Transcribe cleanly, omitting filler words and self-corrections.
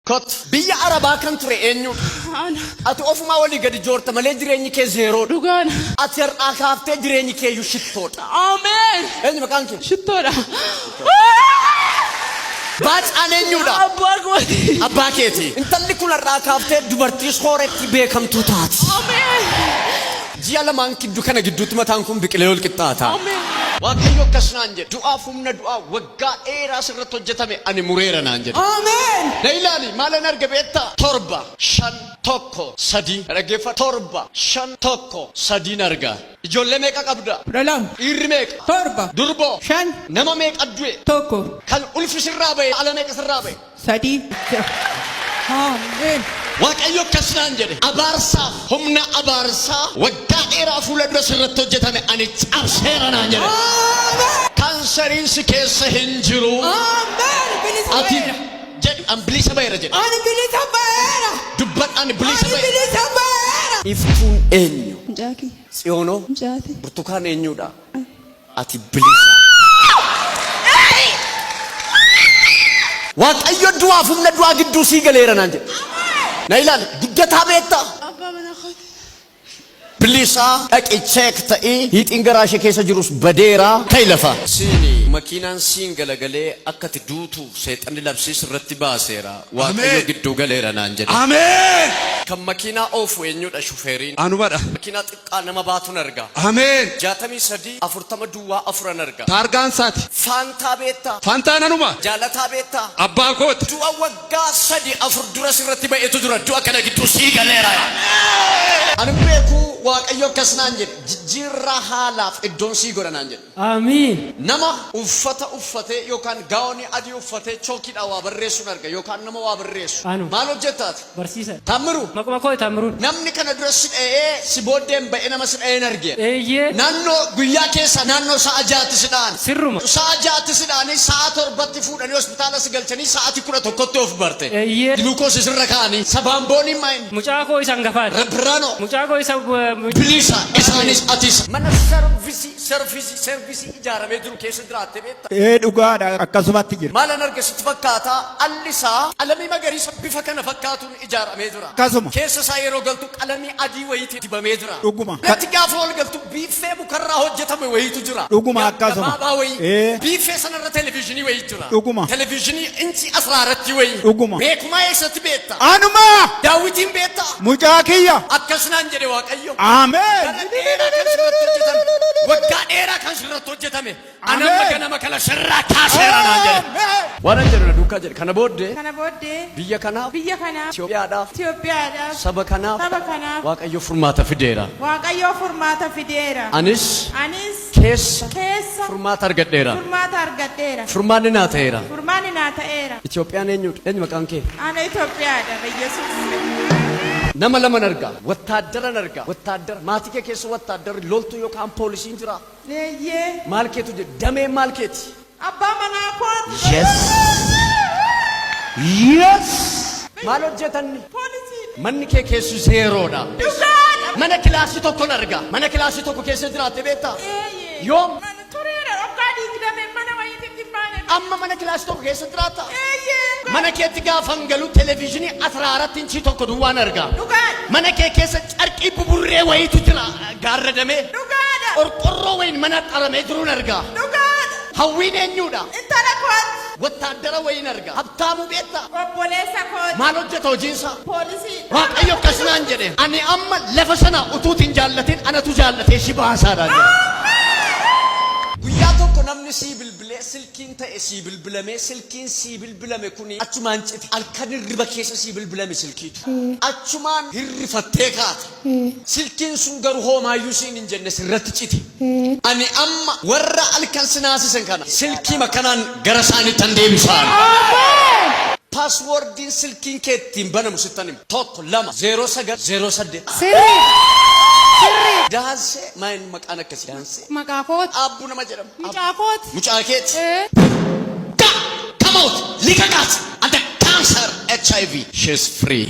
Kot biyya Arabaa kan ture eenyudha? Ati ofuma walii gadi joorta malee jireenyi kee zeeroodha. Dhugaan. Ati har'aa kaaftee jireenyi kee iyyuu shittoodha. Ameen. Eenyu maqaan kee? Shittoodha. Baacaan eenyudha? Abbaa kooti. Abbaa keeti. Intalli kun har'aa kaaftee dubartii sooretti beekamtuu taati. Ameen. Ji'a lamaan gidduu kana gidduutti mataan kun biqilee ol qixxaata. Ameen. Waaqayyo akkas naan jedhe du'aaf humna du'aa waggaa dheeraa sirratti hojjetame ani mureera naan jedhe. Ameen. Na ilaali maalan arga beektaa? 7 5 1 3 dhaggeeffadhu 7 5 1 3 arga. Ijoollee meeqa qabda? Dhalam. Dhiirri meeqa? 7 Durboo? 5 Nama meeqa du'e? 1 Kan ulfi sirraa ba'e ala meeqa sirraa ba'e? 3. Ameen. Waaqayyo akkas naan jedhe abaarsaaf humna abaarsaa waggaa dheeraa fuula dura sirratti hojjetame ani cabseera naan jedhe. Kaansariin si keessa hin jiru. Ameen. Bilisa Ati ba'eera. jedhi an bilisa ba'eera jedhe. Ani bilisa ba'eera. Dubbadhaan bilisa Ani ba'eera. bilisa ba'eera. Iftuun eenyu? Jaaki. Tsiyoonoo? Jaati. Burtukaan eenyudha? Ati bilisa. Waaqayyo du'aaf humna du'aa gidduu sii galeera naan jedhe. Na ilaali guddataa beektaa? Abbaa mana kooti. Bilisaa dhaqi cheek ta'ii hiixiin garaa ishee keessa jirus badeeraa ka'ii lafa. Siini makiinaan siin galagalee akka ati duutuuf seexanni labsiis irratti baaseera. Waaqayyo gidduu galeera naan jedhe. Ameen. Kan makiinaa oofu eenyudha shufeeriin? Anumadha. Makiinaa xiqqaa nama baatuun argaa. Ameen. 63 40 duwwaa 4 argaa. Taargaan saati. Faantaa beektaa? Fantaan anuma. Jaalataa beektaa? Abbaa kooti. Du'a waggaa 3 4 dura sirratti ba'eetu jira. Du'a kana gidduu sii galeera. Ani beeku Waaqayyo akkas naan jedhe jijjiirraa haalaaf iddoon sii godha naan jedhe. Amiin. Nama uffata uffatee yookaan gaawonii adii uffatee chookiidhaan waa barreessuun arga yookaan nama waa barreessu. Anu. Maal hojjettaati? Barsiisa. Tammiru. Maquma koo Tammiruun. Namni kana dura si dha'ee si booddeen ba'ee nama si dha'een argee. Eeyyee. Naannoo guyyaa keessa naannoo sa'a 6tti si dha'an. Sirruma. Sa'a 6tti si dha'anii sa'a 7tti fuudhanii hospitaala si galchanii sa'atii 11tti of barte. Eeyyee. Gluukoos isirra kaa'anii sabaambooniin maa'in. Mucaa koo isaan gafaadha. Rabbiraanoo. Mucaa koo isa Bilisa isaanis atis. Mana servisii ijaaramee jiru keessa jiraatte beektaa? Dhugaadha akkasumatti jira. Maalan arge sitti fakkaata allisaa qalamii magariisa bifa kana fakkaatuun ijaaramee jira. Akkasuma. Keessa isaa yeroo galtu qalamii adii wayiitti dibamee jira. Dhuguma. Natti gaafa ol galtu biiffee mukarraa hojjetame wayiitu jira. Dhuguma akkasuma. Gabaabaa wayii. Biiffee sanarra televezyiinii wayii jira. Dhuguma. Televezyiinii inchi 14 wayii. Dhuguma. Beekumaa eessatti beektaa? Anuma. Daawitiin beektaa? Mucaa kiyya. Akkas naan jedhe Waaqayyo. Ameen. Waggaa dheeraa kan sirratti hojjetame. Anamma ganama kana sirraa kaaseera naan jedhe. Waan an jedhu na duukaa jedhe kana booddee biyya kanaaf Itoophiyaadhaaf saba kanaaf Waaqayyo furmaata fideera. Anis keessa furmaata argadheera. Furmaanni naa ta'eera. Itoophiyaan eenyudha? Eenyu maqaan kee? Nama laman argaa wattaaddaran argaa wattaaddara maatii kee keessa wattaaddarri loltuu yookaan poolisiin jira. Maal keetu jedhu damee maal keeti? Abbaa manaa kooti. Yes. Maal hojjetan? Manni kee keessu zeeroodha. Mana kilaasii tokkon argaa. Mana kilaasii tokko keessa jiraatte beektaa? Yoom? Amma mana kilaasii tokko keessa jiraata? Mana keetti gaafa galu televezyiinii 14 inchii tokko duwwaan argaa. Mana kee keessa carqii buburree wayiitu jira gaarradamee. Qorqorroo wayiin mana qaramee jiruun argaa. Hawwiin eenyudha? Wattaaddara wayiin argaa. Habtaamuu beektaa? Maal hojjeta hojiinsa? Waaqayyo akkas naan jedhe ani amma lafa sana utuutiin jaallatiin anatu jaallatee si baasaadhaan jedhe. Guyyaa tokko namni sii bilbilee silkiin ta'e sii bilbilamee silkiin sii bilbilame kuni achumaan cite halkan hirriba keessa sii bilbilame silkiitu achumaan hirrifattee kaate silkiin sun garuu hoomaayyuu siin hin jenne sirratti cite ani amma warra halkan sinaasisan kana silkii makanaan gara isaaniitti han deebisaan. Paaswoordiin silkiin kee ittiin banamu sittan himu 1 2 0908. Daansee maal maqaan akkasii daansee? Maqaa kooti. Abbuu nama jedhamu. Mucaa kooti. Mucaa keeti. Come out, liqaqaat, and the cancer HIV, she's free.